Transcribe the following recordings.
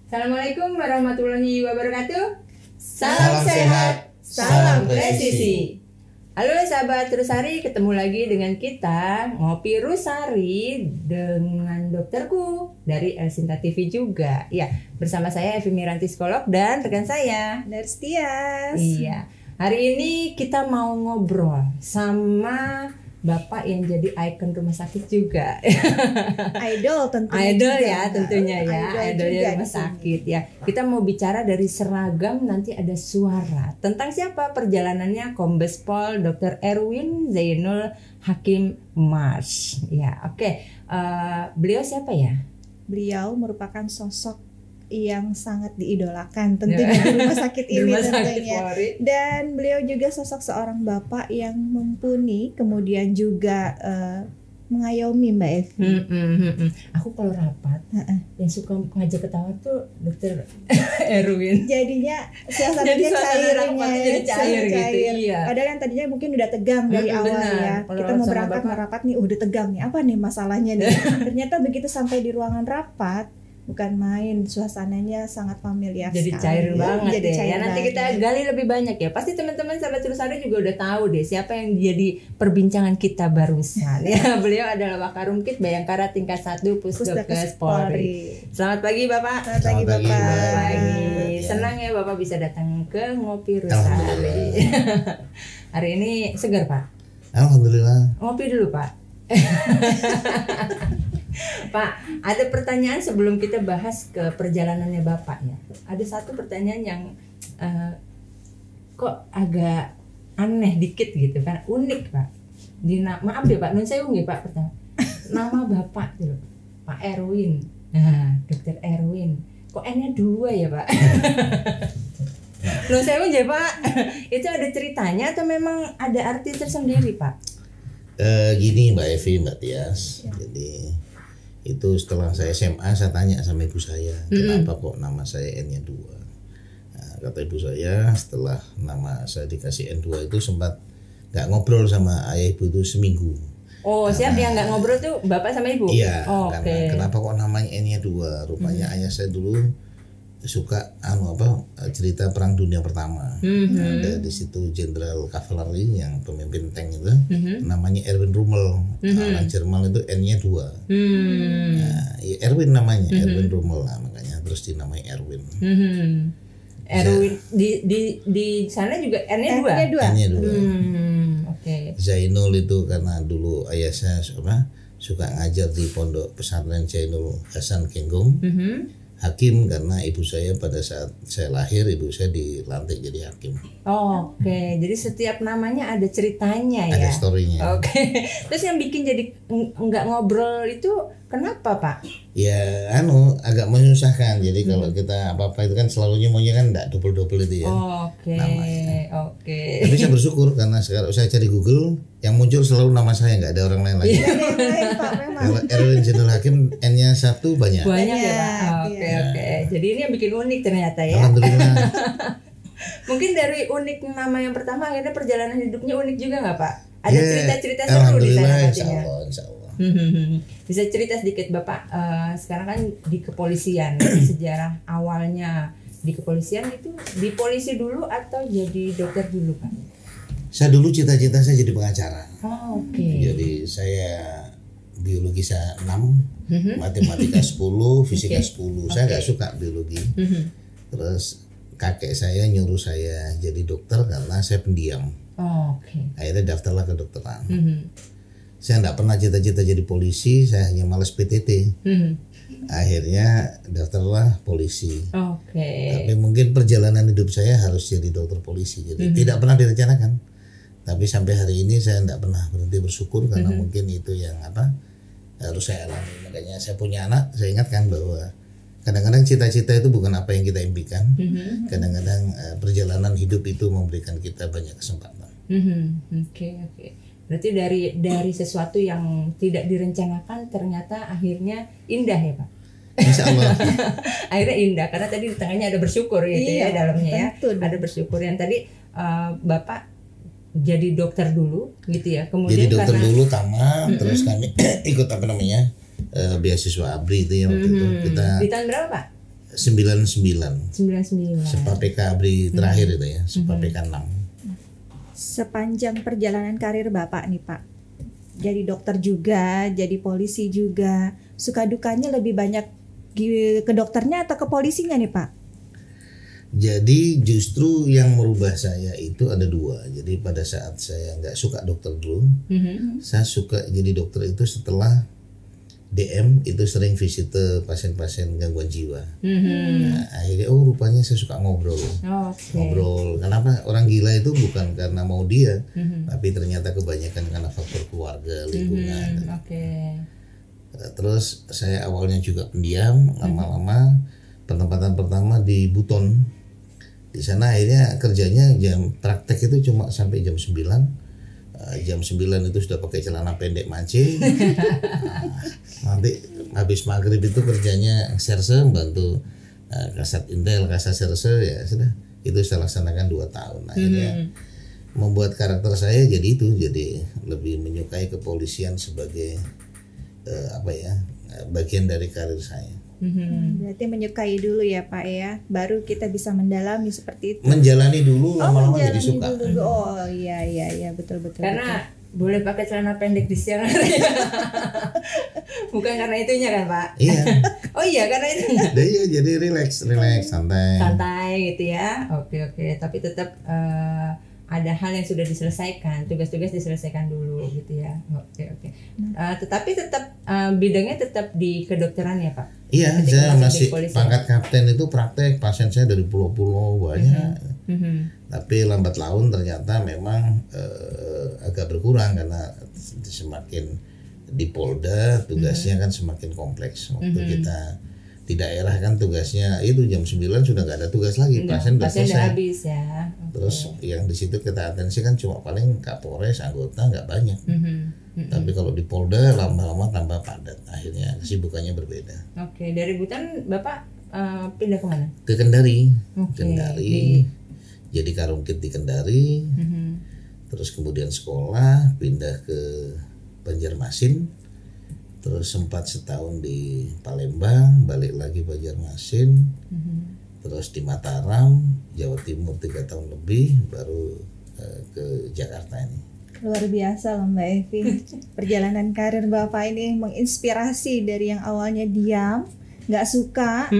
Assalamualaikum warahmatullahi wabarakatuh. Salam sehat, salam presisi. Halo sahabat Rusari, ketemu lagi dengan kita Ngopi Rusari dengan dokterku dari Elsinta TV juga. Ya, bersama saya Evi Miranti psikolog dan rekan saya Nurse Tias. Iya. Hari ini kita mau ngobrol sama Bapak yang jadi ikon rumah sakit juga. Idol tentunya. Idol juga. ya tentunya ya. Idolnya juga rumah sakit ya. Kita mau bicara dari seragam nanti ada suara. Tentang siapa? Perjalanannya Kombes Pol Dr. Erwin Zainul Hakim Mars. Ya, oke. Beliau siapa ya? Beliau merupakan sosok yang sangat diidolakan tentunya di rumah sakit ini Rumah sakit tentunya. Polri. Dan beliau juga sosok seorang bapak yang mumpuni, kemudian juga mengayomi Mbak Evi. Aku kalau rapat yang suka ngajak ketawa tuh Dr. Erwin. Jadinya Jadi suasananya suasana cairnya rapatnya jadi cair gitu, iya. Padahal kan tadinya mungkin udah tegang dari awal Benar. ya. Kalau Kita mau sama berangkat Bapak- merapat nih udah tegang nih. Apa nih masalahnya nih? Ternyata begitu sampai di ruangan rapat bukan main, suasananya sangat familiar Jadi sekali. cair banget Jadi deh cair ya. Nanti kita banget. gali lebih banyak ya. Pasti teman-teman sahabat Rusari juga udah tahu deh siapa yang jadi perbincangan kita barusan. Ya, beliau adalah Wakarumkit Bayangkara tingkat 1 Pusdokes Polri. Selamat pagi Bapak. Selamat pagi Selamat pagi, Bapak. Selamat pagi. Ya. Senang ya Bapak bisa datang ke Ngopi Rusari. Alhamdulillah. Hari ini segar Pak. Alhamdulillah. Ngopi dulu Pak. Pak, ada pertanyaan sebelum kita bahas ke perjalanannya Bapak ya. Ada satu pertanyaan yang kok agak aneh dikit gitu kan, unik Pak. Maaf ya Pak, nun saya unggih Pak pertama. Nama Bapak gitu, Pak Erwin. Nah, Dokter Erwin. Kok N-nya 2 ya Pak? Nun saya unggih Pak. Itu ada ceritanya atau memang ada arti tersendiri Pak? Gini Mbak Evi, Mbak Tias. Jadi itu setelah saya SMA saya tanya sama ibu saya, kenapa kok nama saya N-nya 2. Nah, kata ibu saya setelah nama saya dikasih N2 itu sempat nggak ngobrol sama ayah ibu itu seminggu. Oh, siapa yang nggak ngobrol tuh bapak sama ibu? Iya, Oh, karena kenapa kok namanya N-nya 2? Rupanya ayah saya dulu suka cerita Perang Dunia Pertama. Ada di situ Jenderal Kavaleri yang pemimpin tank itu, namanya Erwin Rommel. Orang Jerman itu N-nya 2. Nah, ya Erwin namanya, Erwin Rommel. Nah, makanya terus dinamai Erwin. Erwin di sana juga N-nya 2. N-nya 2. N-nya 2. Oke. Zainul itu karena dulu ayah saya suka ngajar di pondok pesantren Zainul Hasan Kenggong. Hakim karena ibu saya pada saat saya lahir ibu saya dilantik jadi hakim. Oke, jadi setiap namanya ada ceritanya ya. Ada storynya. Oke. Terus yang bikin jadi nggak ngobrol itu kenapa Pak? Ya agak menyusahkan. Jadi kalau kita apa-apa itu kan selalunya maunya kan enggak double-double itu ya. Oke. Namanya. Oke. Tapi saya bersyukur karena sekarang saya cari Google yang muncul selalu nama saya, nggak ada orang lain lagi. Ada yang lain Pak memang. Kalau Erwin Zainul Hakim N-nya 1 banyak. Banyak ya Pak. Banyak, Oke, iya. oke. Jadi ini yang bikin unik ternyata ya. Alhamdulillah. Mungkin dari unik nama yang pertama akhirnya perjalanan hidupnya unik juga nggak Pak? Ada Ya, cerita-cerita seru di alhamdulillah, sana insya pastinya. Allah, insya Allah. Bisa cerita sedikit Bapak, sekarang kan di kepolisian sejarah awalnya di kepolisian itu di polisi dulu atau jadi dokter dulu Pak? Saya dulu cita-cita saya jadi pengacara. Oh, oke. Jadi saya biologi saya 6, matematika 10, fisika 10. Saya nggak suka biologi. Terus kakek saya nyuruh saya jadi dokter karena saya pendiam. Oh, oke. Akhirnya daftarlah ke dokteran. Saya nggak pernah cita-cita jadi polisi, saya hanya malas PTT. Akhirnya daftarlah polisi. Oke. Tapi mungkin perjalanan hidup saya harus jadi dokter polisi. Jadi tidak pernah direncanakan. Tapi sampai hari ini saya tidak pernah berhenti bersyukur karena mungkin itu yang harus saya alami. Makanya saya punya anak, saya ingatkan bahwa kadang-kadang cita-cita itu bukan apa yang kita impikan. Kadang-kadang perjalanan hidup itu memberikan kita banyak kesempatan. Oke. Berarti dari sesuatu yang tidak direncanakan ternyata akhirnya indah ya Pak? Insya Allah. Akhirnya indah karena tadi di tengahnya ada bersyukur gitu ya dalamnya ya. tentu. Ada bersyukur yang tadi Bapak jadi dokter dulu gitu ya. Kemudian Jadi dokter karena dulu tamat, terus kami ikut beasiswa ABRI itu ya waktu itu. Kita di tahun berapa Pak? 99. 99. Sepa PK ABRI terakhir itu ya, Sepa PK 6. Sepanjang perjalanan karir Bapak nih Pak, jadi dokter juga, jadi polisi juga, suka dukanya lebih banyak ke dokternya atau ke polisinya nih Pak? Jadi justru yang merubah saya itu ada dua. Jadi pada saat saya nggak suka dokter dulu, saya suka jadi dokter itu setelah DM itu sering visit pasien-pasien gangguan jiwa. Nah, akhirnya rupanya saya suka ngobrol. Ngobrol. Kenapa orang gila itu bukan karena mau dia, tapi ternyata kebanyakan karena faktor keluarga, lingkungan. Terus saya awalnya juga pendiam, lama-lama penempatan pertama di Buton. Di sana akhirnya kerjanya jam praktek itu cuma sampai jam 9. Jam 9 itu sudah pakai celana pendek mancing. Nanti habis maghrib itu kerjanya serse, bantu Kasat Intel, Kasat Serse, ya sudah. Itu saya laksanakan 2 tahun. Akhirnya membuat karakter saya jadi itu, jadi lebih menyukai kepolisian sebagai bagian dari karir saya. Berarti menyukai dulu ya Pak ya, baru kita bisa mendalami seperti itu. Menjalani dulu, lama-lama jadi suka. Dulu. Oh iya betul. Karena boleh pakai celana pendek di siang hari. Bukan karena itunya kan Pak? Iya. Oh iya karena itunya. Iya, jadi relax, santai. Santai gitu ya. Oke. Tapi tetap ada hal yang sudah diselesaikan, tugas-tugas diselesaikan dulu gitu ya. Oke. Tetapi tetap bidangnya tetap di kedokteran ya Pak? Iya, saya masih pangkat kapten itu praktek, pasien saya dari pulau-pulau banyak. Tapi lambat laun ternyata memang agak berkurang karena semakin di Polda tugasnya kan semakin kompleks. Waktu kita di daerah kan tugasnya itu jam 9 sudah nggak ada tugas lagi, pasien udah selesai. Habis ya. Terus yang di situ kita atensi kan cuma paling Kapolres, anggota nggak banyak. Tapi kalau di Polda lama-lama tambah padat, akhirnya kesibukannya berbeda. Oke, dari Butan Bapak pindah kemana? Ke Kendari. Kendari. Jadi Karungkit di Kendari. Terus kemudian sekolah pindah ke Banjarmasin. Terus sempat setahun di Palembang, balik lagi Banjarmasin. Terus di Mataram, Jawa Timur 3 tahun lebih, baru ke Jakarta ini. Luar biasa loh Mbak Evi. Perjalanan karir Bapak ini menginspirasi dari yang awalnya diam, nggak suka,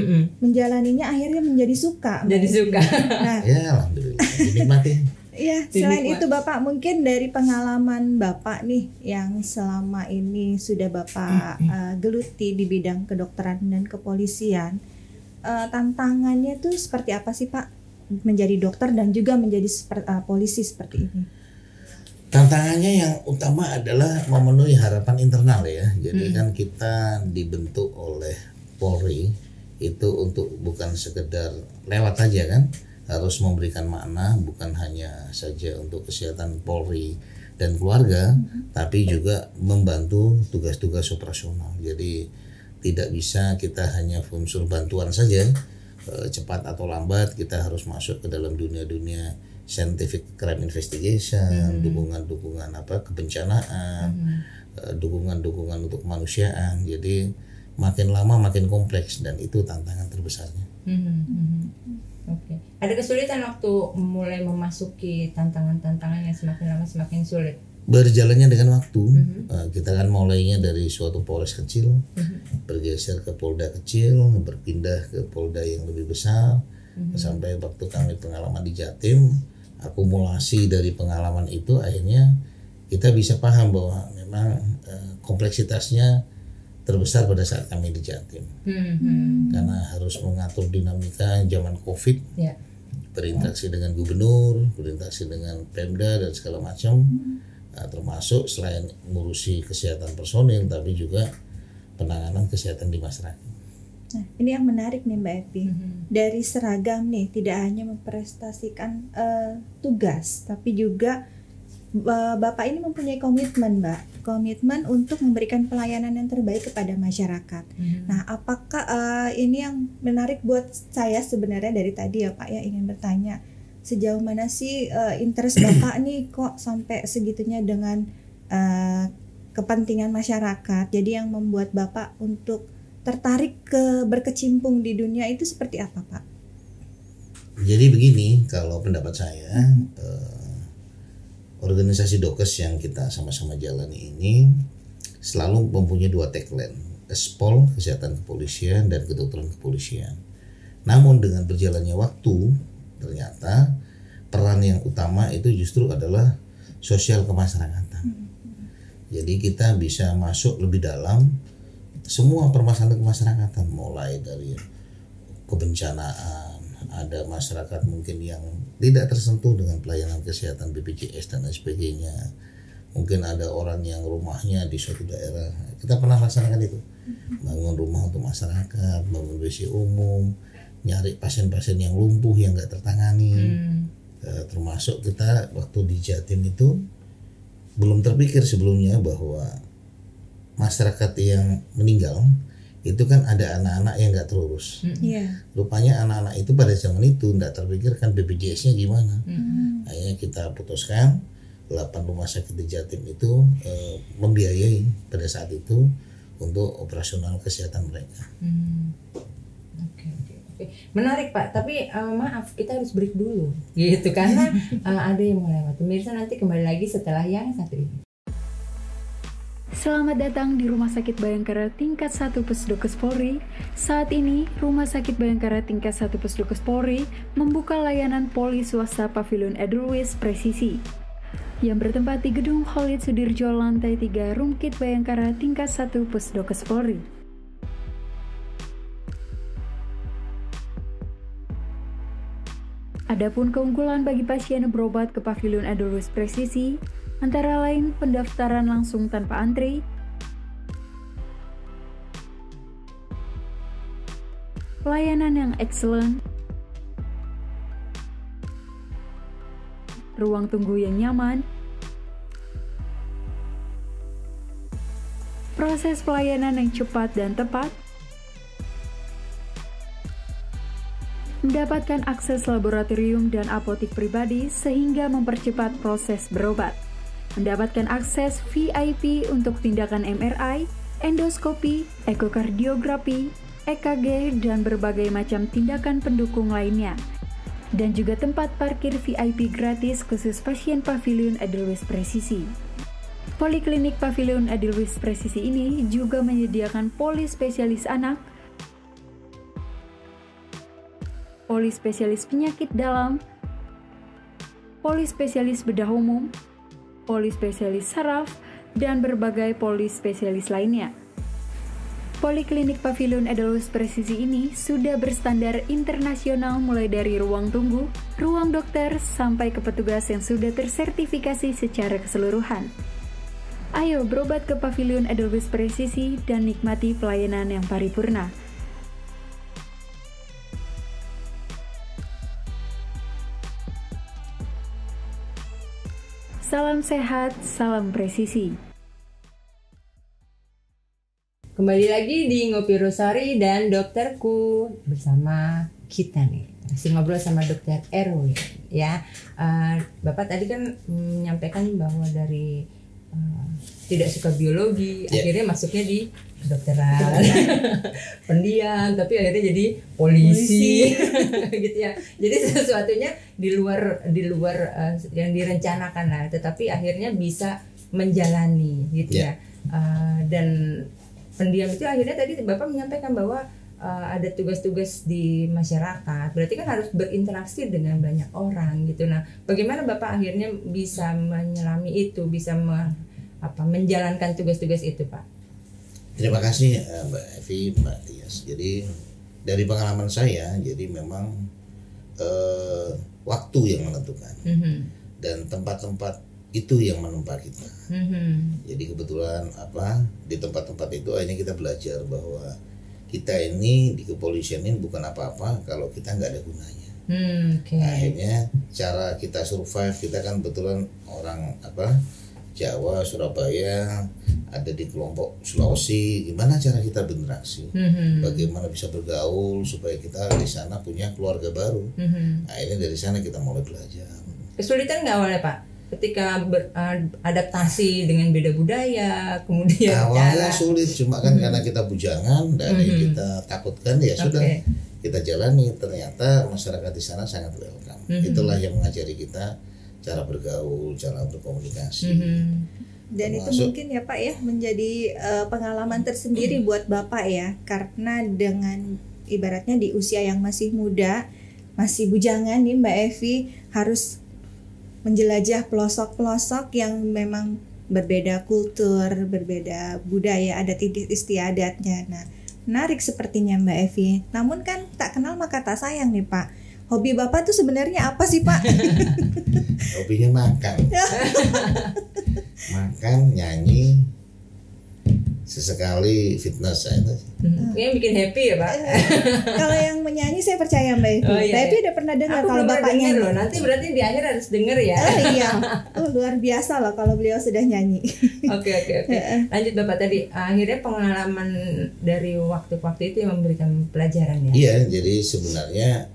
menjalaninya akhirnya menjadi suka. Jadi suka. Nah, ya alhamdulillah, dinikmati. Iya, selain itu Bapak mungkin dari pengalaman Bapak nih yang selama ini sudah Bapak geluti di bidang kedokteran dan kepolisian, tantangannya tuh seperti apa sih Pak menjadi dokter dan juga menjadi polisi seperti ini? Tantangannya yang utama adalah memenuhi harapan internal ya. Jadi kan kita dibentuk oleh Polri itu untuk bukan sekedar lewat aja kan, harus memberikan makna bukan hanya saja untuk kesehatan Polri dan keluarga, tapi juga membantu tugas-tugas operasional. Jadi tidak bisa kita hanya unsur bantuan saja, cepat atau lambat kita harus masuk ke dalam dunia-dunia scientific crime investigation, dukungan-dukungan kebencanaan, dukungan-dukungan untuk kemanusiaan. Jadi makin lama makin kompleks dan itu tantangan terbesarnya. Oke. Ada kesulitan waktu mulai memasuki tantangan-tantangan yang semakin lama semakin sulit? Berjalannya dengan waktu, kita kan mulainya dari suatu Polres kecil, bergeser ke Polda kecil, berpindah ke Polda yang lebih besar, sampai waktu kami pengalaman di Jatim, akumulasi dari pengalaman itu akhirnya kita bisa paham bahwa memang kompleksitasnya terbesar pada saat kami di Jatim, karena harus mengatur dinamika zaman COVID, berinteraksi dengan gubernur, berinteraksi dengan Pemda dan segala macam, termasuk selain ngurusi kesehatan personil, tapi juga penanganan kesehatan di masyarakat. Nah, ini yang menarik nih Mbak Evi. Dari seragam nih tidak hanya memprestasikan tugas, tapi juga Bapak ini mempunyai komitmen, Mbak. Komitmen untuk memberikan pelayanan yang terbaik kepada masyarakat. Nah, apakah ini yang menarik buat saya sebenarnya dari tadi ya Pak ya, ingin bertanya sejauh mana sih interest Bapak nih kok sampai segitunya dengan kepentingan masyarakat. Jadi yang membuat Bapak untuk tertarik ke berkecimpung di dunia itu seperti apa, Pak? Jadi begini, kalau pendapat saya, organisasi Dokes yang kita sama-sama jalani ini selalu mempunyai 2 tagline, Kespol, Kesehatan Kepolisian, dan Kedokteran Kepolisian. Namun dengan berjalannya waktu, ternyata peran yang utama itu justru adalah sosial kemasyarakatan. Jadi kita bisa masuk lebih dalam semua permasalahan kemasyarakatan, mulai dari kebencanaan, ada masyarakat mungkin yang tidak tersentuh dengan pelayanan kesehatan BPJS dan lain sebagainya. Mungkin ada orang yang rumahnya di suatu daerah, kita pernah laksanakan itu, bangun rumah untuk masyarakat, bangun WC umum, nyari pasien-pasien yang lumpuh yang nggak tertangani. Termasuk kita waktu di Jatim itu belum terpikir sebelumnya bahwa masyarakat yang meninggal itu kan ada anak-anak yang nggak terurus. Rupanya anak-anak itu pada zaman itu nggak terpikirkan BPJS-nya gimana. Akhirnya kita putuskan 8 rumah sakit di Jatim itu membiayai pada saat itu untuk operasional kesehatan mereka. Oke. Menarik Pak, tapi maaf kita harus break dulu gitu karena ada yang melewat. Pemirsa nanti kembali lagi setelah yang satu ini. Selamat datang di Rumah Sakit Bayangkara Tingkat 1 Pusdokes Polri. Saat ini, Rumah Sakit Bayangkara Tingkat 1 Pusdokes Polri membuka layanan poli swasta Pavilion Edelweiss Presisi yang bertempat di Gedung Khalid Sudirjo lantai 3 Rumkit Bayangkara Tingkat 1 Pusdokes Polri. Adapun keunggulan bagi pasien berobat ke Pavilion Edelweiss Presisi antara lain pendaftaran langsung tanpa antri, pelayanan yang excellent, ruang tunggu yang nyaman, proses pelayanan yang cepat dan tepat, mendapatkan akses laboratorium dan apotik pribadi sehingga mempercepat proses berobat, mendapatkan akses VIP untuk tindakan MRI, endoskopi, ekokardiografi, EKG, dan berbagai macam tindakan pendukung lainnya. Dan juga tempat parkir VIP gratis khusus pasien Pavilion Edelweiss Presisi. Poliklinik Pavilion Edelweiss Presisi ini juga menyediakan poli spesialis anak, poli spesialis penyakit dalam, poli spesialis bedah umum, poli spesialis saraf, dan berbagai poli spesialis lainnya. Poliklinik Pavilion Edelweiss Presisi ini sudah berstandar internasional mulai dari ruang tunggu, ruang dokter, sampai ke petugas yang sudah tersertifikasi secara keseluruhan. Ayo berobat ke Pavilion Edelweiss Presisi dan nikmati pelayanan yang paripurna. Salam sehat, salam presisi. Kembali lagi di Ngopi Rosari dan dokterku bersama kita nih. Masih ngobrol sama Dokter Erwin ya. Bapak tadi kan menyampaikan bahwa dari tidak suka biologi, akhirnya masuknya di kedokteran. Pendiam, tapi akhirnya jadi polisi. Gitu ya. Jadi sesuatunya di luar yang direncanakan lah, tetapi akhirnya bisa menjalani gitu ya. Dan pendiam itu akhirnya tadi Bapak menyampaikan bahwa ada tugas-tugas di masyarakat, berarti kan harus berinteraksi dengan banyak orang gitu. Nah, bagaimana Bapak akhirnya bisa menyelami itu, bisa menjalankan tugas-tugas itu, Pak? Terima kasih Mbak Evi, Mbak Tias. Jadi dari pengalaman saya, jadi memang waktu yang menentukan dan tempat-tempat itu yang menempa kita. Jadi kebetulan di tempat-tempat itu akhirnya kita belajar bahwa kita ini di kepolisian ini bukan apa-apa kalau kita nggak ada gunanya. Akhirnya cara kita survive, kita kan kebetulan orang Jawa, Surabaya, ada di kelompok Sulawesi, gimana cara kita berinteraksi, bagaimana bisa bergaul supaya kita di sana punya keluarga baru. Akhirnya dari sana kita mulai belajar. Kesulitan nggak awalnya Pak? ketika beradaptasi dengan beda budaya, kemudian awalnya sulit, cuma kan karena kita bujangan dan kita takutkan ya sudah kita jalani. Ternyata masyarakat di sana sangat welcome. Itulah yang mengajari kita cara bergaul, cara berkomunikasi. Dan itu mungkin ya Pak ya menjadi pengalaman tersendiri buat Bapak ya, karena dengan ibaratnya di usia yang masih muda, masih bujangan nih Mbak Evi, harus menjelajah pelosok-pelosok yang memang berbeda kultur, berbeda budaya, adat istiadatnya. Nah, menarik sepertinya Mbak Evi. Namun kan tak kenal maka tak sayang nih Pak. Hobi Bapak tuh sebenarnya apa sih Pak? Hobinya makan. Makan, nyanyi, sesekali fitness itu. Yang bikin happy ya Pak. Kalau yang menyanyi saya percaya Mbak Evi. Oh, iya, Mbak Evi udah pernah dengar aku kalau belum Bapak pernah nyanyi? loh. Nanti berarti di akhir harus denger ya. Oh iya, luar biasa loh kalau beliau sudah nyanyi. Oke. Lanjut Bapak tadi. Akhirnya pengalaman dari waktu ke waktu itu yang memberikan pelajaran ya. Iya, jadi sebenarnya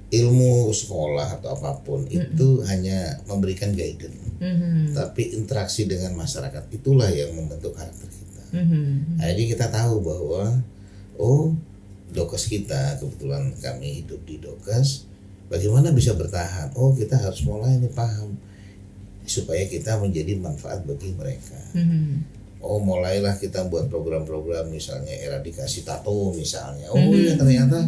ilmu sekolah atau apapun itu hanya memberikan guidance. Tapi interaksi dengan masyarakat itulah yang membentuk karakter kita. Jadi kita tahu bahwa Dokes kita, kebetulan kami hidup di Dokes, bagaimana bisa bertahan? Kita harus mulai nih paham supaya kita menjadi manfaat bagi mereka. Mulailah kita buat program-program misalnya eradikasi tato misalnya. Ya ternyata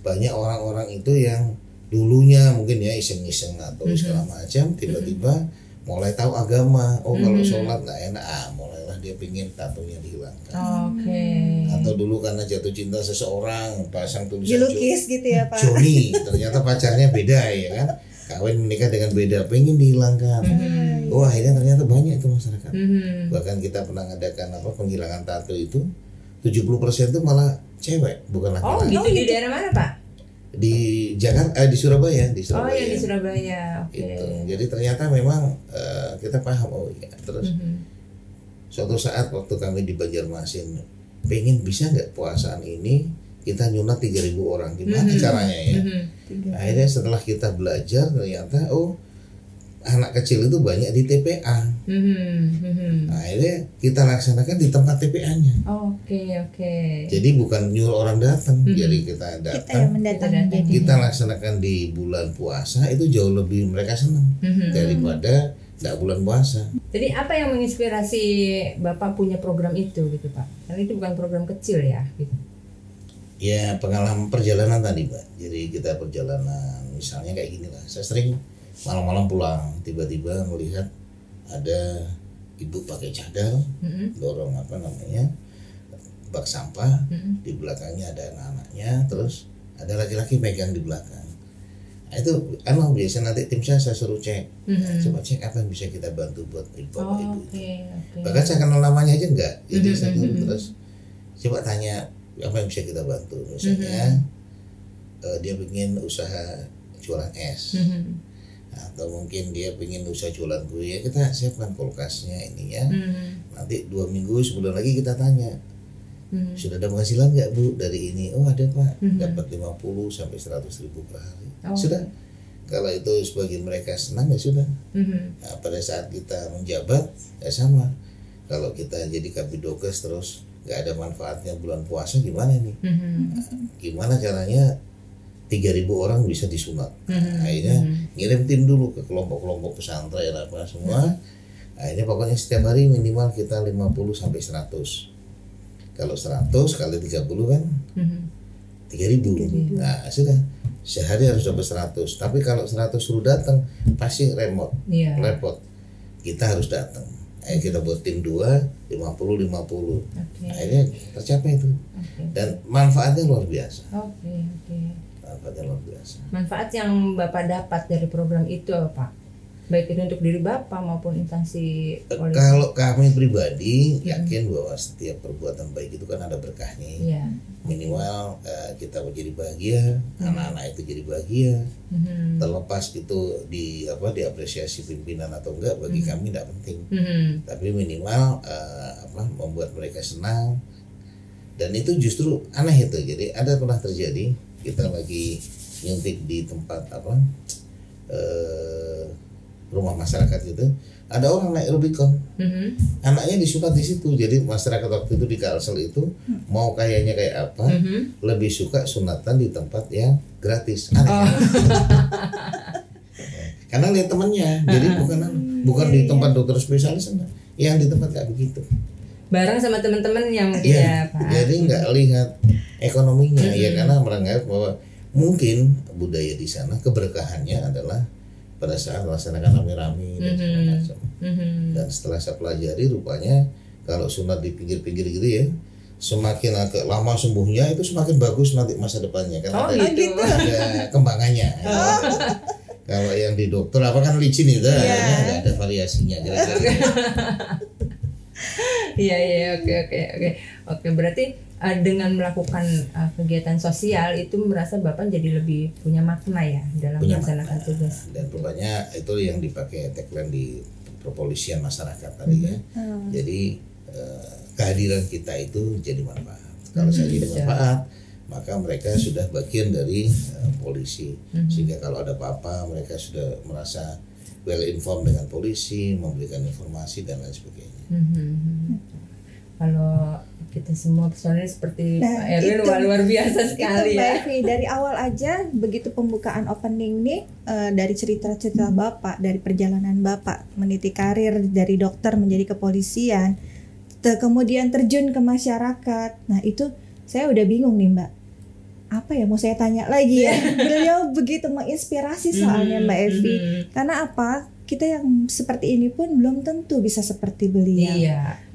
banyak orang-orang itu yang dulunya mungkin ya iseng-iseng atau segala macam, tiba-tiba mulai tahu agama. Kalau sholat nggak enak, mulailah dia pingin tatonya dihilangkan. Atau dulu karena jatuh cinta seseorang pasang tulisan dilukis gitu ya Pak. Joni, ternyata pacarnya beda ya kan, kawin menikah dengan beda, pengen dihilangkan. Akhirnya ternyata banyak itu masyarakat. Bahkan kita pernah ngadakan penghilangan tato itu 70% itu malah cewek, bukan laki-laki. Gitu. Di daerah mana Pak? Di Jakarta, di Surabaya, di Surabaya. Gitu. Jadi ternyata memang kita paham terus suatu saat waktu kami di Banjarmasin pengen bisa nggak puasaan ini kita nyunat 3.000 orang, gimana caranya ya? Akhirnya setelah kita belajar ternyata anak kecil itu banyak di TPA. Akhirnya kita laksanakan di tempat TPA-nya. Jadi bukan nyuruh orang datang, jadi kita datang. Kita yang mendatangi. Kita laksanakan di bulan puasa itu jauh lebih mereka senang daripada nggak bulan puasa. Jadi apa yang menginspirasi Bapak punya program itu gitu Pak? Karena itu bukan program kecil ya gitu. Ya pengalaman perjalanan tadi Mbak. Jadi kita perjalanan misalnya kayak gini lah. Saya sering malam-malam pulang tiba-tiba melihat ada ibu pakai cadar dorong bak sampah, di belakangnya ada anak-anaknya, terus ada laki-laki megang di belakang. Itu biasa nanti tim saya suruh cek, coba cek apa yang bisa kita bantu buat bapak ibu itu. Bahkan saya kenal namanya aja enggak, jadi saya terus coba tanya apa yang bisa kita bantu. Misalnya dia ingin usaha jualan es, atau mungkin dia pengen usaha jualan kue, ya kita siapkan kulkasnya ininya. Nanti 2 minggu sebulan lagi kita tanya, sudah ada penghasilan nggak Bu dari ini? Ada Pak, dapat 50 sampai 100 ribu per hari. Sudah, kalau itu sebagian mereka senang ya sudah. Nah, pada saat kita menjabat ya sama, kalau kita jadi Kabidokes terus nggak ada manfaatnya bulan puasa gimana nih? Gimana caranya 3.000 orang bisa disunat? Akhirnya ngirim tim dulu ke kelompok-kelompok pesantren apa semua. Akhirnya pokoknya setiap hari minimal kita 50 sampai 100. Kalau 100 kali 30 kan 3.000. Nah sudah, sehari harus dapat 100. Tapi kalau 100 suruh datang pasti repot. Kita harus datang. Akhirnya kita buat tim 2, 50. Akhirnya tercapai itu. Dan manfaatnya luar biasa. Manfaatnya luar biasa. Manfaat yang Bapak dapat dari program itu apa Pak? Baik itu untuk diri Bapak maupun instansi polisi. Kalau kami pribadi yakin bahwa setiap perbuatan baik itu kan ada berkahnya. Minimal kita menjadi bahagia, anak-anak itu jadi bahagia. Terlepas itu diapresiasi pimpinan atau enggak, bagi kami tidak penting. Tapi minimal membuat mereka senang. Dan itu justru aneh itu. Jadi ada pernah terjadi, kita lagi nyuntik di tempat rumah masyarakat gitu, ada orang naik Rubicon, anaknya disunat di situ. Jadi masyarakat waktu itu di Kalsel itu mau kayaknya kayak apa, lebih suka sunatan di tempat yang gratis. Aneh. Karena lihat temannya, jadi bukan di tempat dokter spesialis, yang di tempat kayak begitu. Bareng sama teman-teman yang mungkin ya Pak. Jadi nggak lihat ekonominya ya, karena menganggap bahwa mungkin budaya di sana keberkahannya adalah pada saat melaksanakan rame-rame dan segala macam. Dan setelah saya pelajari, rupanya kalau sunat di pinggir-pinggir gitu ya, semakin agak lama sembuhnya itu semakin bagus nanti masa depannya, karena ada kembangannya. Kalau yang di dokter apa kan licin itu, nggak ada variasinya kira-kira. Iya, oke. Berarti dengan melakukan kegiatan sosial itu merasa Bapak jadi lebih punya makna ya dalam melaksanakan tugas. Dan rupanya itu yang dipakai tagline di kepolisian masyarakat tadi ya. Jadi kehadiran kita itu jadi manfaat. Kalau saya jadi manfaat, maka mereka sudah bagian dari polisi, sehingga kalau ada apa-apa mereka sudah merasa well informed dengan polisi, memberikan informasi dan lain sebagainya. Kalau kita semua personil seperti Pak Erwin luar biasa sekali itu, ya. Dari awal aja begitu pembukaan opening nih, dari cerita-cerita Bapak, dari perjalanan Bapak meniti karir dari dokter menjadi kepolisian, kemudian terjun ke masyarakat. Nah itu saya udah bingung nih Mbak, apa ya mau saya tanya lagi ya. Beliau begitu menginspirasi soalnya Mbak Evi. Karena apa, kita yang seperti ini pun belum tentu bisa seperti beliau.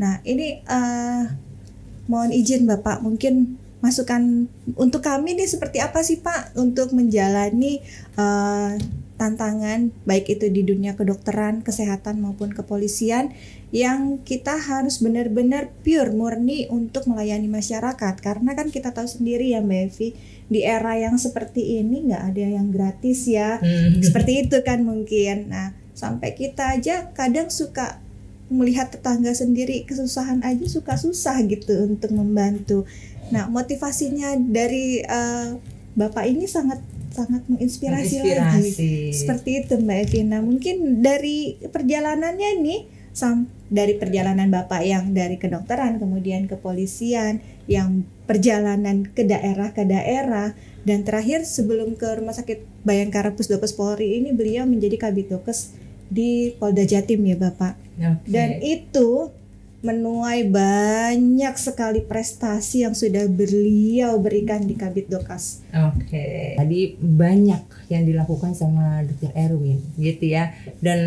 Nah ini mohon izin Bapak, mungkin masukan untuk kami nih seperti apa sih Pak untuk menjalani tantangan baik itu di dunia kedokteran, kesehatan maupun kepolisian, yang kita harus benar-benar pure murni untuk melayani masyarakat. Karena kan kita tahu sendiri ya Mbak Evi, di era yang seperti ini nggak ada yang gratis ya. Seperti itu kan mungkin. Nah sampai kita aja kadang suka melihat tetangga sendiri kesusahan aja suka susah gitu untuk membantu. Nah motivasinya dari Bapak ini sangat menginspirasi lagi. Seperti itu Mbak Evi. Nah mungkin dari perjalanannya nih, dari perjalanan Bapak yang dari kedokteran kemudian kepolisian, yang perjalanan ke daerah, dan terakhir sebelum ke Rumah Sakit Bayangkara Pusdokes Polri ini beliau menjadi Kabidokes di Polda Jatim ya Bapak. Dan itu menuai banyak sekali prestasi yang sudah beliau berikan di Kabidokes. Tadi banyak yang dilakukan sama Dr. Erwin gitu ya. Dan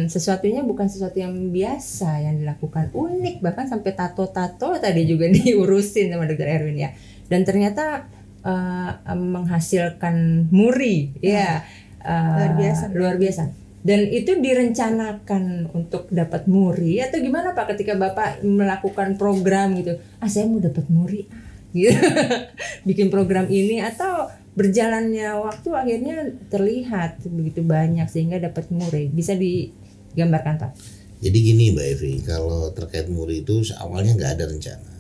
sesuatunya bukan sesuatu yang biasa yang dilakukan, unik, bahkan sampai tato-tato tadi juga diurusin sama Dr. Erwin ya. Dan ternyata menghasilkan muri ya. Luar biasa. Dan itu direncanakan untuk dapat muri atau gimana Pak ketika Bapak melakukan program gitu? Saya mau dapat muri gitu. Bikin program ini, atau berjalannya waktu akhirnya terlihat begitu banyak sehingga dapat muri. Bisa digambarkan Pak? Jadi gini Mbak Evi, kalau terkait muri itu awalnya nggak ada rencana.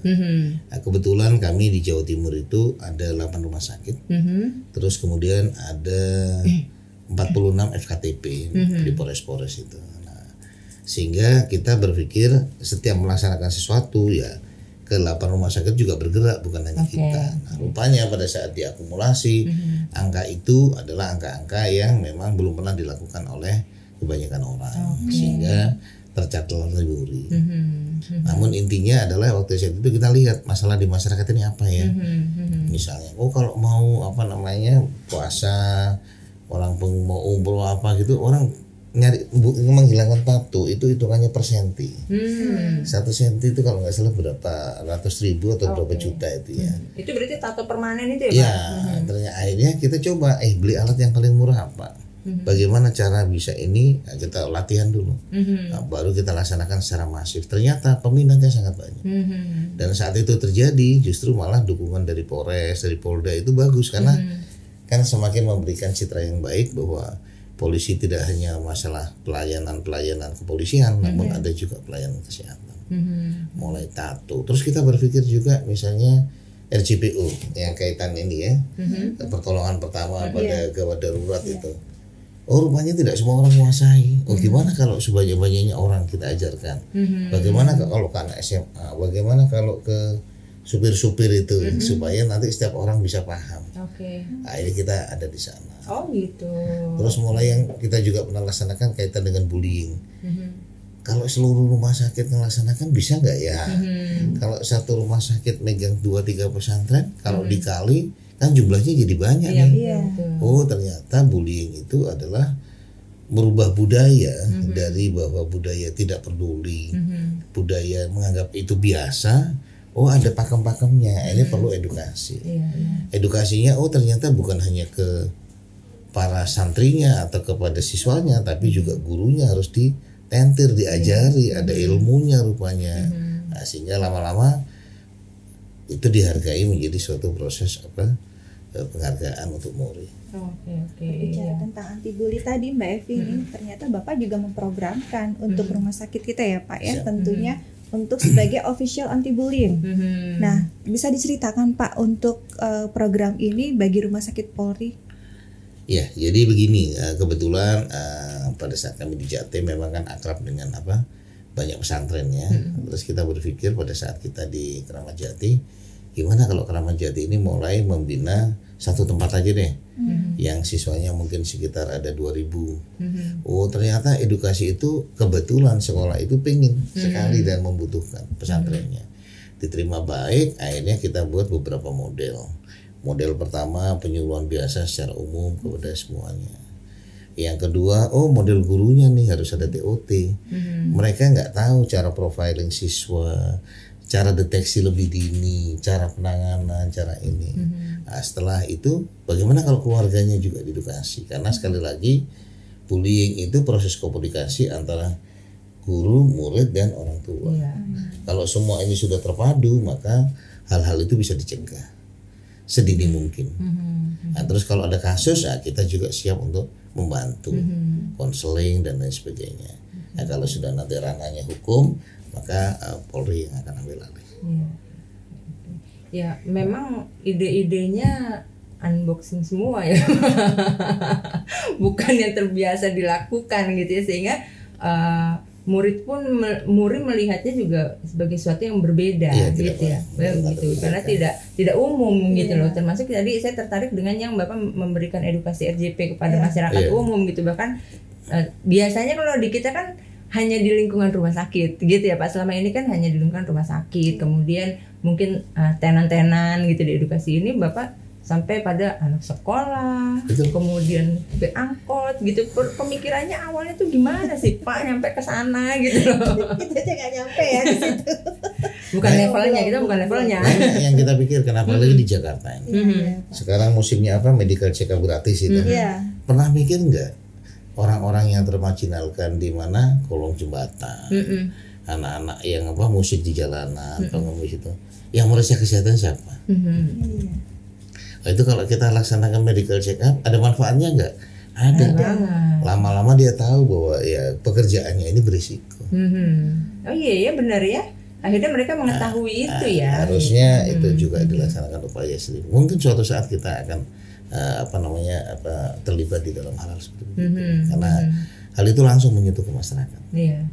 Nah, kebetulan kami di Jawa Timur itu ada 8 rumah sakit. Terus kemudian ada 46 FKTP di Polres-Polres itu. Nah, sehingga kita berpikir setiap melaksanakan sesuatu ya ke 8 rumah sakit juga bergerak, bukan hanya kita. Nah, rupanya pada saat diakumulasi angka itu adalah angka-angka yang memang belum pernah dilakukan oleh kebanyakan orang, sehingga tercatat lebih. Namun intinya adalah waktu saat itu kita lihat masalah di masyarakat ini apa ya. Misalnya, kalau mau puasa, orang mau umroh apa gitu, orang nyari menghilangkan tato itu hitungannya per senti. 1 senti itu kalau nggak salah berapa ratus ribu atau berapa juta itu ya. Itu berarti tato permanen itu ya Pak? Ternyata akhirnya kita coba beli alat yang paling murah apa. Bagaimana cara bisa ini, kita latihan dulu. Nah, baru kita laksanakan secara masif. Ternyata peminatnya sangat banyak. Dan saat itu terjadi justru malah dukungan dari Polres, dari Polda itu bagus, karena kan semakin memberikan citra yang baik bahwa polisi tidak hanya masalah pelayanan kepolisian, namun ada juga pelayanan kesehatan. Mulai tato. Terus kita berpikir juga misalnya RJPO yang kaitan ini ya, pertolongan pertama pada gawat darurat itu. Oh rupanya tidak semua orang menguasai. Oh gimana kalau sebanyak-banyaknya orang kita ajarkan? Bagaimana kalau ke anak SMA? Bagaimana kalau ke supir-supir itu supaya nanti setiap orang bisa paham. Oke. Nah, ini kita ada di sana. Oh gitu. Terus mulai yang kita juga pernah laksanakan kaitan dengan bullying. Kalau seluruh rumah sakit melaksanakan bisa nggak ya? Kalau satu rumah sakit megang 2-3 pesantren, kalau dikali kan jumlahnya jadi banyak Iya, nih. iya. Oh ternyata bullying itu adalah merubah budaya dari bahwa budaya tidak peduli, budaya menganggap itu biasa. Oh ada pakem-pakemnya, ini perlu edukasi. Iya, iya. Edukasinya oh ternyata bukan hanya ke para santrinya atau kepada siswanya, tapi juga gurunya harus ditentir, diajari, ada ilmunya rupanya. Nah, sehingga lama-lama itu dihargai menjadi suatu proses penghargaan untuk murid. Oke. Bicara Iya. tentang anti bully tadi Mbak Evi ini ternyata Bapak juga memprogramkan untuk rumah sakit kita ya Pak ya, Siap. tentunya untuk sebagai official anti bullying. Nah, bisa diceritakan Pak untuk program ini bagi rumah sakit Polri? Ya, jadi begini, kebetulan pada saat kami di Jatim memang kan akrab dengan banyak pesantren ya. Terus kita berpikir pada saat kita di Keramat Jati, gimana kalau Keramat Jati ini mulai membina satu tempat aja deh, yang siswanya mungkin sekitar ada 2.000. Oh ternyata edukasi itu kebetulan sekolah itu pengen sekali dan membutuhkan pesantrennya. Diterima baik, akhirnya kita buat beberapa model. Model pertama penyuluhan biasa secara umum kepada semuanya. Yang kedua, oh model gurunya nih harus ada TOT. Mereka nggak tahu cara profiling siswa, cara deteksi lebih dini, cara penanganan, cara ini. Nah, setelah itu, bagaimana kalau keluarganya juga diedukasi? Karena sekali lagi, bullying itu proses komunikasi antara guru, murid, dan orang tua. Kalau semua ini sudah terpadu, maka hal-hal itu bisa dicegah sedini mungkin. Nah, terus kalau ada kasus, nah, kita juga siap untuk membantu, konseling dan lain sebagainya. Nah, kalau sudah nanti ranahnya hukum, maka Polri yang akan ambil alih. Ya, memang ide-idenya unboxing semua ya, bukan yang terbiasa dilakukan gitu ya, sehingga murid melihatnya juga sebagai sesuatu yang berbeda gitu ya, gitu karena tidak umum gitu loh. Termasuk tadi saya tertarik dengan yang Bapak memberikan edukasi RJP kepada masyarakat umum gitu, bahkan biasanya kalau di kita kan hanya di lingkungan rumah sakit gitu ya Pak. Selama ini kan hanya di lingkungan rumah sakit, kemudian mungkin tenan-tenan gitu di edukasi ini Bapak sampai pada anak sekolah, kemudian angkot gitu. Pemikirannya awalnya tuh gimana sih Pak nyampe ke sana gitu loh. Kita aja nggak nyampe ya di situ. Bukan levelnya, kita bukan levelnya. Yang kita pikir kenapa lagi di Jakarta ini. Sekarang musimnya medical check up gratis itu. Pernah mikir nggak orang-orang yang termarginalkan di mana kolong jembatan, anak-anak yang musik di jalanan, pengemis itu, yang merasa kesehatan siapa? Nah, itu kalau kita laksanakan medical check up ada manfaatnya nggak? Ada. Lama-lama dia tahu bahwa ya pekerjaannya ini berisiko. Oh iya benar ya. Akhirnya mereka mengetahui itu ya. Harusnya itu juga dilaksanakan upaya sendiri. Mungkin suatu saat kita akan terlibat di dalam hal seperti itu. Karena hal itu langsung menyentuh ke masyarakat. Iya.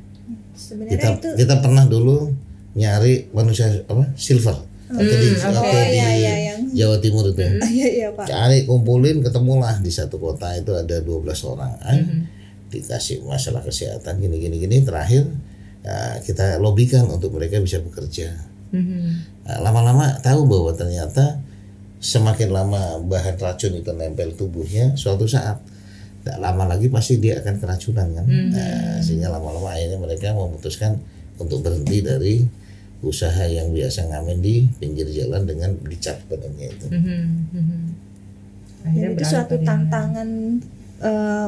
Sebenarnya kita pernah dulu nyari manusia silver. Atau di Jawa Timur itu. Iya Pak. Cari, kumpulin, ketemulah di satu kota itu ada 12 orang. Dikasih masalah kesehatan gini. Terakhir kita lobikan untuk mereka bisa bekerja. Lama-lama tahu bahwa ternyata semakin lama bahan racun itu nempel tubuhnya, suatu saat tak lama lagi pasti dia akan keracunan kan. Sehingga lama-lama akhirnya mereka memutuskan untuk berhenti dari usaha yang biasa ngamen di pinggir jalan dengan dicat badannya itu. Dan itu suatu tantangan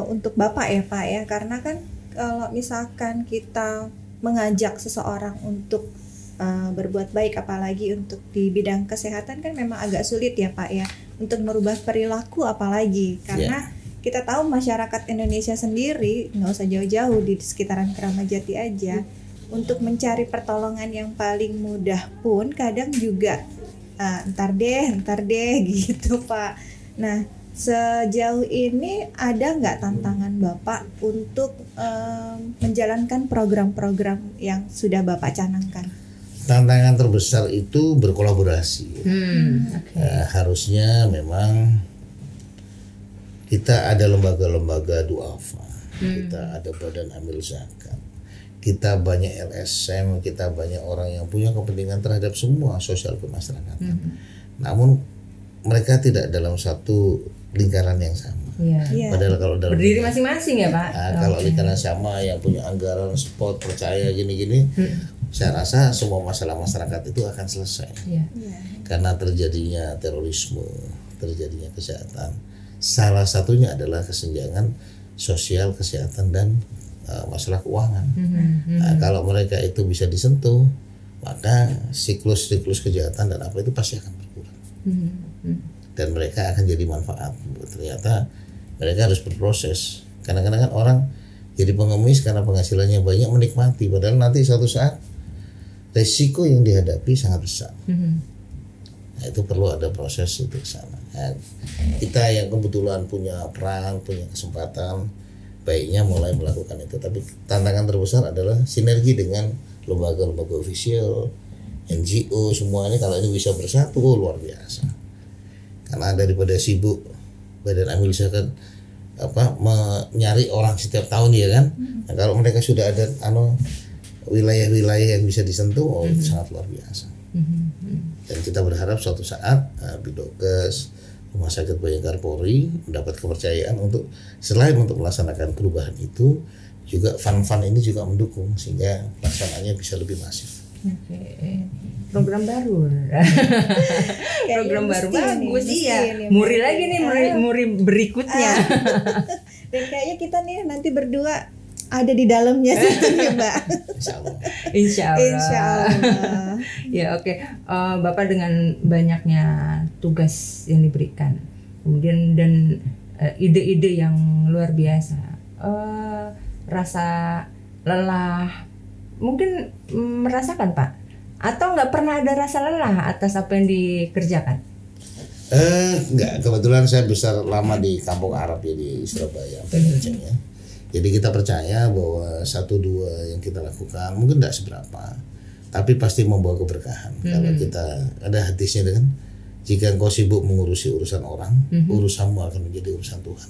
untuk Bapak ya Pak ya, karena kan kalau misalkan kita mengajak seseorang untuk berbuat baik, apalagi untuk di bidang kesehatan kan memang agak sulit ya Pak ya, untuk merubah perilaku apalagi karena kita tahu masyarakat Indonesia sendiri nggak usah jauh-jauh di sekitaran Keramat Jati aja, untuk mencari pertolongan yang paling mudah pun kadang juga ntar deh gitu Pak. Nah Sejauh ini ada nggak tantangan Bapak untuk menjalankan program-program yang sudah Bapak canangkan? Tantangan terbesar itu berkolaborasi. Harusnya memang kita ada lembaga-lembaga duafa, kita ada badan amil zakat, kita banyak LSM, kita banyak orang yang punya kepentingan terhadap semua sosial kemasyarakatan. Namun mereka tidak dalam satu lingkaran yang sama. Padahal kalau dalam berdiri masing-masing ya Pak. Kalau lingkaran sama yang punya anggaran spot percaya gini-gini, saya rasa semua masalah masyarakat itu akan selesai. Karena terjadinya terorisme, terjadinya kejahatan, salah satunya adalah kesenjangan sosial, kesehatan dan masalah keuangan. Kalau mereka itu bisa disentuh, maka siklus-siklus kejahatan dan apa itu pasti akan berkurang. Dan mereka akan jadi manfaat. Ternyata mereka harus berproses. Kadang-kadang kan orang jadi pengemis karena penghasilannya banyak, menikmati, padahal nanti suatu saat resiko yang dihadapi sangat besar. Nah, itu perlu ada proses untuk sana. Nah, kita yang kebetulan punya peran, punya kesempatan, baiknya mulai melakukan itu. Tapi tantangan terbesar adalah sinergi dengan lembaga-lembaga ofisial, NGO, semuanya. Kalau ini bisa bersatu, luar biasa. Karena daripada sibuk badan amil zakat menyari orang setiap tahun ya kan. Nah, kalau mereka sudah ada wilayah-wilayah yang bisa disentuh, itu sangat luar biasa. Dan kita berharap suatu saat Bidokes, Rumah Sakit Bayangkara Polri mendapat kepercayaan untuk selain untuk melaksanakan perubahan itu, juga fund-fund ini juga mendukung sehingga pelaksanaannya bisa lebih masif. Program baru. Program baru bagus ini, Muri lagi nih, muri berikutnya. Dan kayaknya kita nih nanti berdua ada di dalamnya ya Mbak. Insya Allah. Insya Allah. Ya oke. Bapak dengan banyaknya tugas yang diberikan, kemudian dan ide-ide yang luar biasa, rasa lelah mungkin merasakan Pak? Atau nggak pernah ada rasa lelah atas apa yang dikerjakan? Enggak, kebetulan saya besar lama di kampung Arab ya di Surabaya, ya. Jadi kita percaya bahwa 1-2 yang kita lakukan mungkin tidak seberapa, tapi pasti membawa keberkahan. Kalau kita ada hadisnya kan, jika engkau sibuk mengurusi urusan orang, urusanmu akan menjadi urusan Tuhan.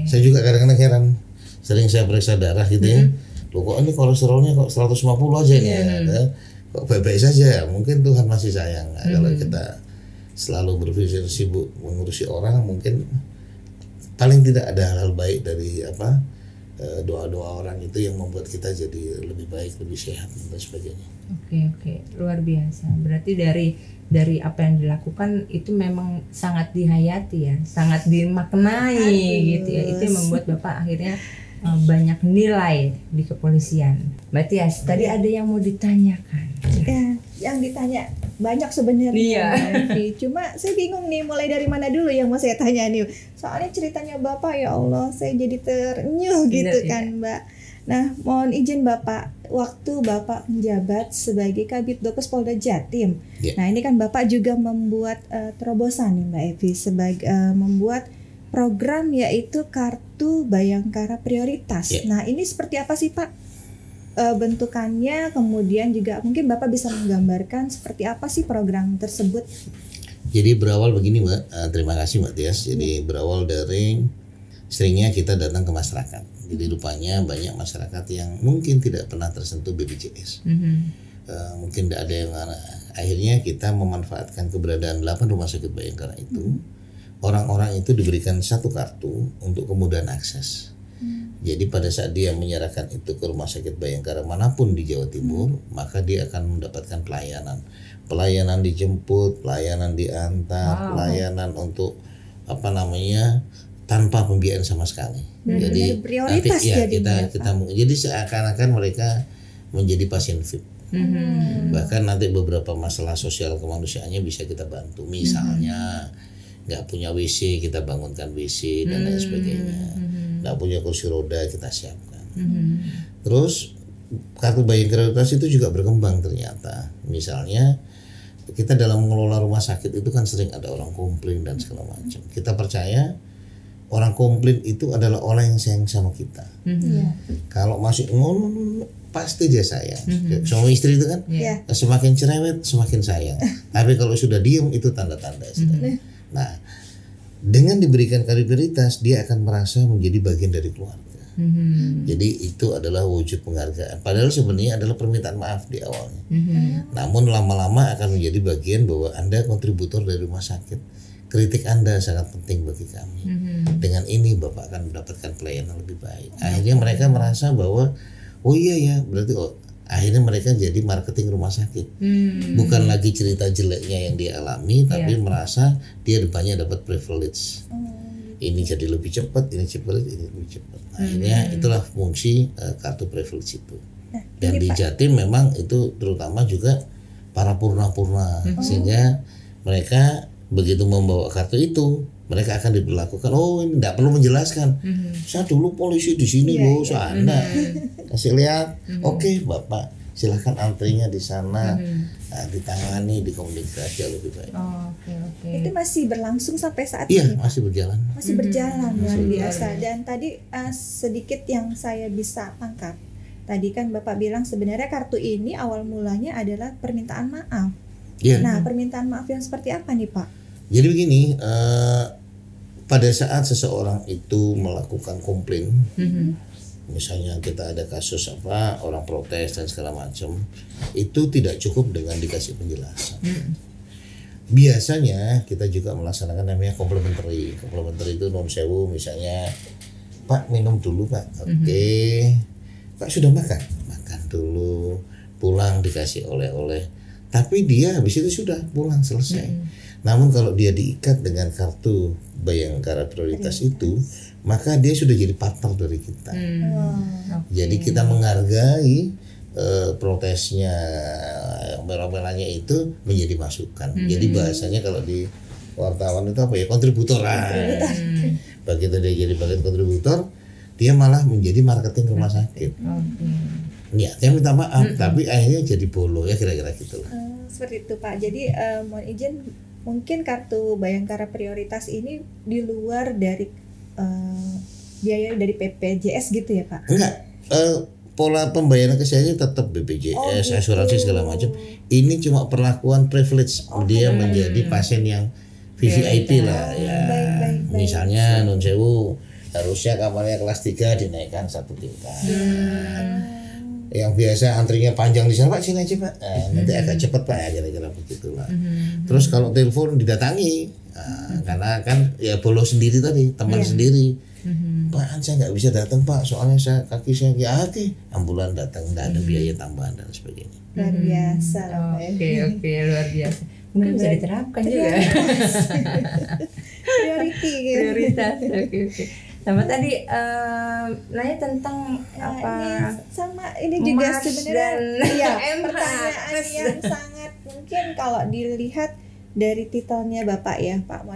Saya juga kadang-kadang heran, sering saya periksa darah gitu ya, loh kok ini kolesterolnya kok 150 aja nih, kok baik-baik saja. Mungkin Tuhan masih sayang. Kalau kita selalu berpikir sibuk mengurusi orang, mungkin paling tidak ada hal-hal baik dari doa-doa orang itu yang membuat kita jadi lebih baik, lebih sehat dan sebagainya. Oke, luar biasa. Berarti dari apa yang dilakukan itu memang sangat dihayati ya, sangat dimaknai gitu ya. Itu yang membuat Bapak akhirnya banyak nilai di kepolisian. Mbak Tias, tadi ada yang mau ditanyakan. Ya, yang ditanya banyak sebenarnya. Cuma saya bingung nih mulai dari mana dulu yang mau saya tanya nih. Soalnya ceritanya Bapak, ya Allah, saya jadi terenyuh gitu kan Mbak. Nah, mohon izin Bapak, waktu Bapak menjabat sebagai Kabid Dokes Polda Jatim. Nah, ini kan Bapak juga membuat terobosan nih Mbak Evi sebagai membuat program yaitu Kartu Bayangkara Prioritas. Nah, ini seperti apa sih Pak bentukannya? Kemudian juga mungkin Bapak bisa menggambarkan seperti apa sih program tersebut? Jadi berawal begini Mbak, terima kasih Mbak Tias. Jadi berawal dari seringnya kita datang ke masyarakat. Jadi rupanya banyak masyarakat yang mungkin tidak pernah tersentuh BPJS. Mungkin tidak ada yang akhirnya kita memanfaatkan keberadaan 8 rumah sakit Bayangkara itu. Orang-orang itu diberikan satu kartu untuk kemudahan akses. Jadi pada saat dia menyerahkan itu ke rumah sakit Bayangkara manapun di Jawa Timur, maka dia akan mendapatkan pelayanan dijemput, pelayanan diantar, pelayanan untuk tanpa pembiayaan sama sekali. Jadi prioritas nanti kita jadi seakan-akan mereka menjadi pasien VIP. Bahkan nanti beberapa masalah sosial kemanusiaannya bisa kita bantu. Misalnya nggak punya WC, kita bangunkan WC dan lain sebagainya. Nggak punya kursi roda, kita siapkan. Terus kartu Bayangkara Prioritas itu juga berkembang ternyata. Misalnya kita dalam mengelola rumah sakit itu kan sering ada orang komplain dan segala macam. Kita percaya orang komplain itu adalah orang yang sayang sama kita. Iya. Kalau masih ngomong pasti dia sayang. Suami istri itu kan Iya. semakin cerewet semakin sayang. Tapi kalau sudah diem itu tanda-tanda. Nah, dengan diberikan kredibilitas dia akan merasa menjadi bagian dari keluarga. Jadi itu adalah wujud penghargaan. Padahal sebenarnya adalah permintaan maaf di awalnya. Namun lama-lama akan menjadi bagian bahwa Anda kontributor dari rumah sakit. Kritik Anda sangat penting bagi kami. Dengan ini Bapak akan mendapatkan pelayanan lebih baik. Akhirnya mereka merasa bahwa oh iya ya, berarti akhirnya mereka jadi marketing rumah sakit. Bukan lagi cerita jeleknya yang dia alami, tapi merasa dia banyak dapat privilege. Ini jadi lebih cepat, ini lebih cepat. Akhirnya itulah fungsi kartu privilege itu. Dan di Jatim memang itu terutama juga para purna-purna, sehingga mereka begitu membawa kartu itu mereka akan diberlakukan. Oh, ini tidak perlu menjelaskan. Saya dulu polisi di sini loh, saya Anda kasih lihat. Oke, Bapak silahkan antrinya di sana, ditangani, dikomunikasi lebih baik. Itu masih berlangsung sampai saat Iya, ini, Pak? masih berjalan. Masih berjalan, luar biasa. Dan tadi sedikit yang saya bisa tangkap. Tadi kan Bapak bilang sebenarnya kartu ini awal mulanya adalah permintaan maaf. Iya. Nah, permintaan maaf yang seperti apa nih, Pak? Jadi begini, pada saat seseorang itu melakukan komplain, misalnya kita ada kasus orang protes dan segala macam, itu tidak cukup dengan dikasih penjelasan. Biasanya kita juga melaksanakan namanya komplementari. Komplementari itu non sewu, misalnya Pak minum dulu Pak, oke. Pak sudah makan dulu, pulang dikasih oleh-oleh. Tapi dia habis itu sudah pulang selesai. Namun kalau dia diikat dengan kartu Bayangkara Prioritas itu, maka dia sudah jadi partner dari kita. Jadi kita menghargai protesnya, bela-belanya itu menjadi masukan. Jadi bahasanya kalau di wartawan itu apa ya, kontributor lah. Begitu dia jadi bagian kontributor, dia malah menjadi marketing rumah sakit. Ya, dia minta maaf, tapi akhirnya jadi bolo ya, kira-kira gitulah. Seperti itu Pak. Jadi mohon izin, mungkin kartu Bayangkara Prioritas ini di luar dari biaya dari BPJS gitu ya Pak? Enggak, pola pembayaran kesehatan tetap BPJS, asuransi segala macam. Ini cuma perlakuan privilege, dia menjadi pasien yang VVIP lah ya. Baik. Misalnya non sewu harusnya kamarnya kelas 3 dinaikkan 1 tingkat. Yang biasa antrinya panjang di sana Pak, sini aja Pak, nanti agak cepat Pak ya, kira-kira begitulah. Terus kalau telepon didatangi, karena kan ya bolos sendiri tadi, teman sendiri. Pak, saya nggak bisa datang Pak, soalnya kaki saya oke, ambulan datang, nggak ada biaya tambahan dan sebagainya. Luar biasa. Oke, luar biasa. Mungkin bisa diterapkan juga. Prioritas. Oke. Sama tadi nanya tentang apa? Ini juga Mars sebenarnya dan pertanyaan yang sangat mungkin kalau dilihat dari titelnya Bapak ya Pak,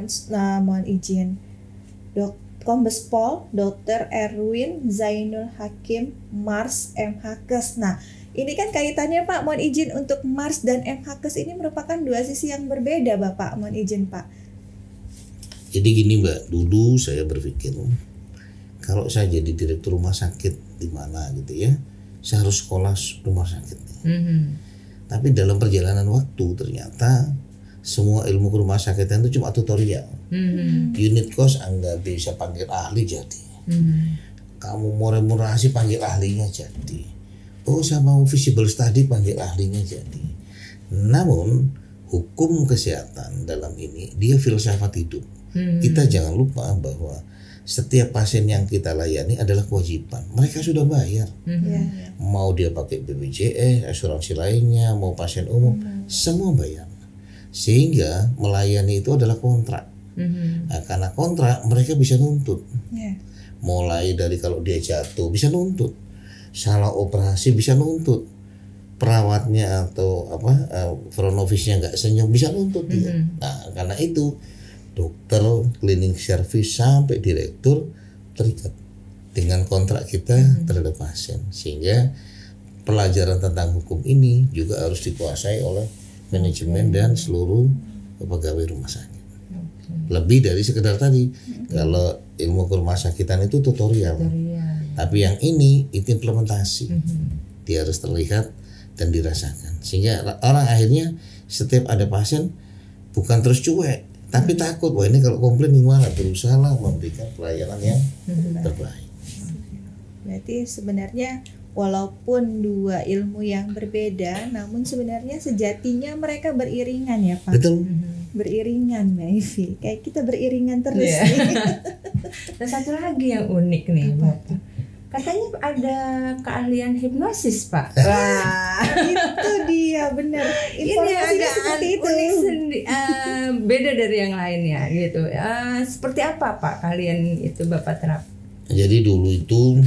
mohon izin. Kombes Pol Dr. Erwin Zainul Hakim Mars MHkes. Nah, ini kan kaitannya Pak, mohon izin, untuk Mars dan MHkes ini merupakan dua sisi yang berbeda Bapak, mohon izin Pak. Jadi gini Mbak, dulu saya berpikir kalau saya jadi direktur rumah sakit di mana gitu ya, saya harus sekolah rumah sakit. Tapi dalam perjalanan waktu ternyata semua ilmu ke rumah sakit itu cuma tutorial. Unit cost Anda bisa panggil ahli jadi. Kamu mau remunerasi panggil ahlinya jadi. Oh saya mau visible study panggil ahlinya jadi. Namun hukum kesehatan dalam ini dia filsafat hidup. Kita jangan lupa bahwa setiap pasien yang kita layani adalah kewajiban. Mereka sudah bayar. Mau dia pakai BPJS, asuransi lainnya, mau pasien umum, semua bayar. Sehingga melayani itu adalah kontrak. Nah, karena kontrak mereka bisa nuntut. Mulai dari kalau dia jatuh bisa nuntut, salah operasi bisa nuntut, perawatnya atau front office-nya nggak senyum bisa nuntut dia. Nah, karena itu dokter, cleaning service sampai direktur terikat dengan kontrak kita terhadap pasien, sehingga pelajaran tentang hukum ini juga harus dikuasai oleh manajemen dan seluruh pegawai rumah sakit. Lebih dari sekedar tadi, kalau ilmu rumah sakitan itu tutorial. Tapi yang ini itu implementasi. Dia harus terlihat dan dirasakan. Sehingga orang akhirnya setiap ada pasien bukan terus cuek, tapi takut. Wah, ini kalau komplain gimana? Berusaha lah memberikan pelayanan yang terbaik. Berarti sebenarnya walaupun dua ilmu yang berbeda, namun sebenarnya sejatinya mereka beriringan ya Pak. Betul. Beriringan Mbak Evi. Kayak kita beriringan terus. Dan satu lagi yang unik nih Bapak. Katanya ada keahlian hipnosis Pak. Wah, itu dia benar. Ini agak unik beda dari yang lainnya gitu. Seperti apa Pak keahlian itu Bapak terap? Jadi dulu itu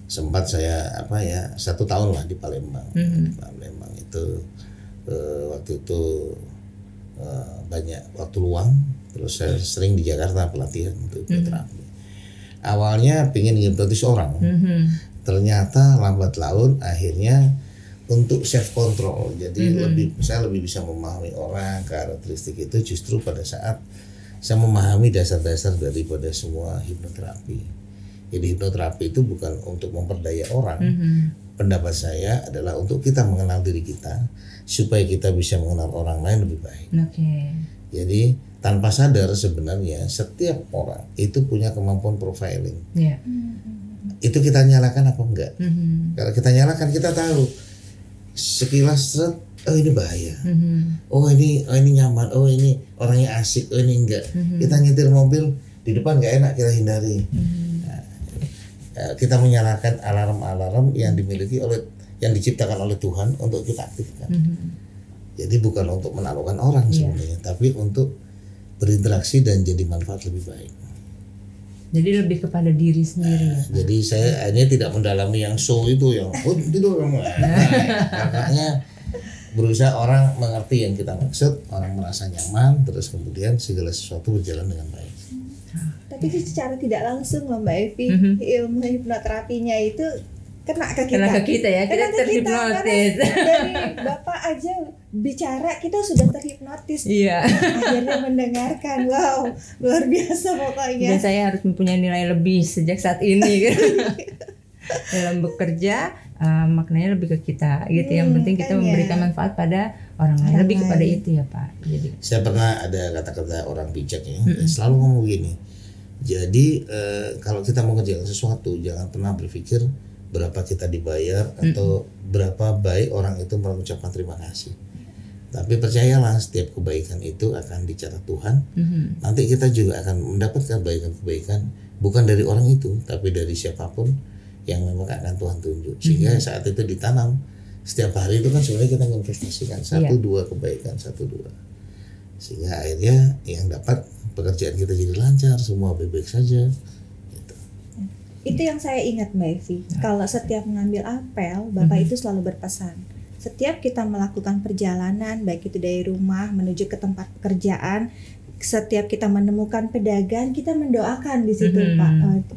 sempat saya 1 tahun lah di Palembang. Palembang itu waktu itu banyak waktu luang, terus saya sering di Jakarta pelatihan untuk terapi. Awalnya pengen hipnotis orang, ternyata lambat laun akhirnya untuk self control. Jadi saya lebih bisa memahami orang, karakteristik itu justru pada saat saya memahami dasar-dasar daripada semua hipnoterapi. Jadi hipnoterapi itu bukan untuk memperdaya orang. Pendapat saya adalah untuk kita mengenal diri kita supaya kita bisa mengenal orang lain lebih baik. Jadi tanpa sadar sebenarnya setiap orang itu punya kemampuan profiling. Itu kita nyalakan apa enggak? Kalau kita nyalakan kita tahu sekilas oh ini bahaya, oh ini nyaman, oh ini orangnya asik, oh ini enggak. Kita nyetir mobil di depan nggak enak kita hindari. Kita menyalakan alarm-alarm yang dimiliki yang diciptakan oleh Tuhan untuk kita aktifkan. Jadi bukan untuk menaklukkan orang sebenarnya, tapi untuk berinteraksi dan jadi manfaat lebih baik. Jadi lebih kepada diri sendiri. Jadi saya akhirnya tidak mendalami yang show itu yang tidur kamu. Makanya berusaha orang mengerti yang kita maksud, orang merasa nyaman, terus kemudian segala sesuatu berjalan dengan baik. Tapi secara tidak langsung loh Mbak Evi, ilmu hipnoterapinya itu kena ke kita ya, kita terhipnotis. Dari Bapak aja bicara kita sudah terhipnotis. Akhirnya mendengarkan, wow, luar biasa pokoknya. Dan saya harus mempunyai nilai lebih sejak saat ini dalam bekerja. Maknanya lebih ke kita gitu. Yang penting kita memberikan manfaat pada orang lain, lebih kepada itu ya Pak. Jadi saya pernah ada kata-kata orang bijak ya, selalu ngomong gini. Jadi kalau kita mau mengerjakan sesuatu jangan pernah berpikir berapa kita dibayar atau berapa baik orang itu mengucapkan terima kasih. Tapi percayalah setiap kebaikan itu akan dicatat Tuhan. Nanti kita juga akan mendapatkan kebaikan-kebaikan bukan dari orang itu, tapi dari siapapun yang memang akan Tuhan tunjuk. Sehingga saat itu ditanam setiap hari itu kan sebenarnya kita menginvestasikan 1-2 kebaikan, 1-2. Sehingga akhirnya yang dapat pekerjaan kita jadi lancar, semua baik-baik saja. Itu yang saya ingat Mbak Evi. Kalau setiap mengambil apel, Bapak itu selalu berpesan. Setiap kita melakukan perjalanan, baik itu dari rumah menuju ke tempat pekerjaan, setiap kita menemukan pedagang, kita mendoakan di situ Pak.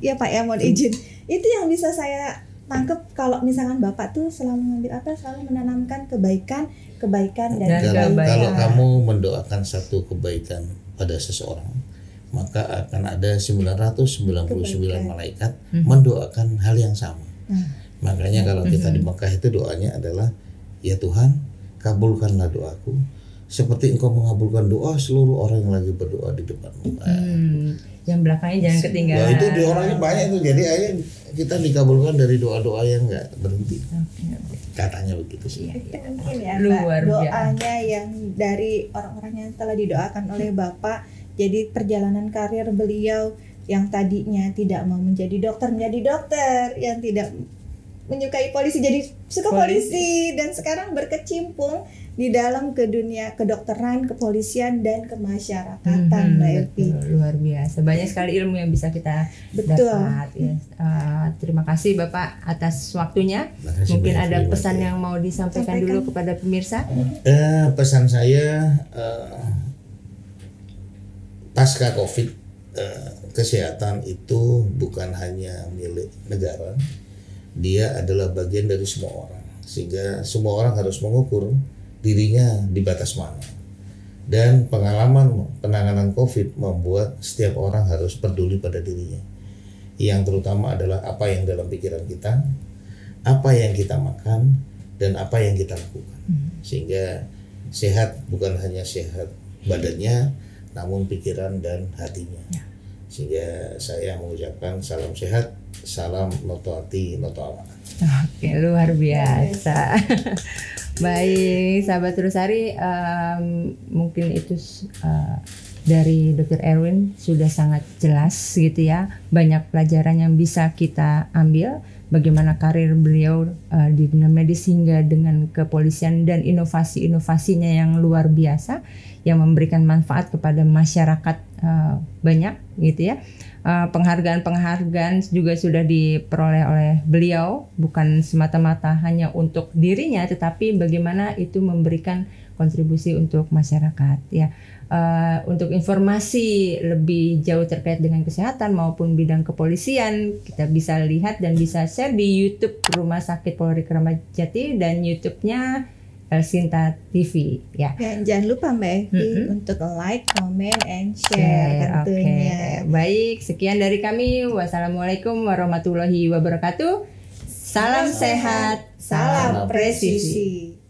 Ya Pak ya, mohon izin. Itu yang bisa saya tangkap kalau misalkan Bapak tuh selalu mengambil apel, selalu menanamkan kebaikan dan kebaikan. Kalau kamu mendoakan satu kebaikan pada seseorang, maka akan ada 999 malaikat mendoakan hal yang sama. Makanya kalau kita di Mekah itu doanya adalah, ya Tuhan, kabulkanlah doaku seperti Engkau mengabulkan doa seluruh orang yang lagi berdoa di depanmu. Yang belakangnya jangan ketinggalan. Itu di orangnya banyak itu. Jadi akhirnya kita dikabulkan dari doa-doa yang enggak berhenti. Katanya begitu sih. Mungkin ya luar Pak, doanya yang dari orang-orang yang telah didoakan oleh Bapak. Jadi perjalanan karir beliau yang tadinya tidak mau menjadi dokter, yang tidak menyukai polisi jadi suka polisi, dan sekarang berkecimpung di dalam ke dunia kedokteran, kepolisian dan kemasyarakatan. Mbak Evi. Luar biasa, banyak sekali ilmu yang bisa kita dapat ya. Terima kasih Bapak atas waktunya. Mungkin ada pesan yang mau disampaikan dulu kepada pemirsa. Pesan saya pasca COVID, kesehatan itu bukan hanya milik negara, dia adalah bagian dari semua orang. Sehingga semua orang harus mengukur dirinya di batas mana. Dan pengalaman penanganan COVID membuat setiap orang harus peduli pada dirinya. Yang terutama adalah apa yang dalam pikiran kita, apa yang kita makan, dan apa yang kita lakukan. Sehingga sehat bukan hanya sehat badannya, namun pikiran dan hatinya. Sehingga saya mengucapkan salam sehat, salam noto hati, noto amanah. Oke, luar biasa. Baik, sahabat Terusari, mungkin itu dari Dr. Erwin sudah sangat jelas gitu ya. Banyak pelajaran yang bisa kita ambil. Bagaimana karir beliau di dunia medis hingga dengan kepolisian dan inovasi-inovasinya yang luar biasa yang memberikan manfaat kepada masyarakat banyak gitu ya. Penghargaan-penghargaan juga sudah diperoleh oleh beliau, bukan semata-mata hanya untuk dirinya, tetapi bagaimana itu memberikan kontribusi untuk masyarakat ya. Untuk informasi lebih jauh terkait dengan kesehatan maupun bidang kepolisian, kita bisa lihat dan bisa share di YouTube Rumah Sakit Polri Kramat Jati dan YouTube-nya Sinta TV ya. Jangan lupa Mbak Evi untuk like, comment, and share tentunya. Okay. Baik, sekian dari kami. Wassalamualaikum warahmatullahi wabarakatuh. Salam sehat, salam presisi.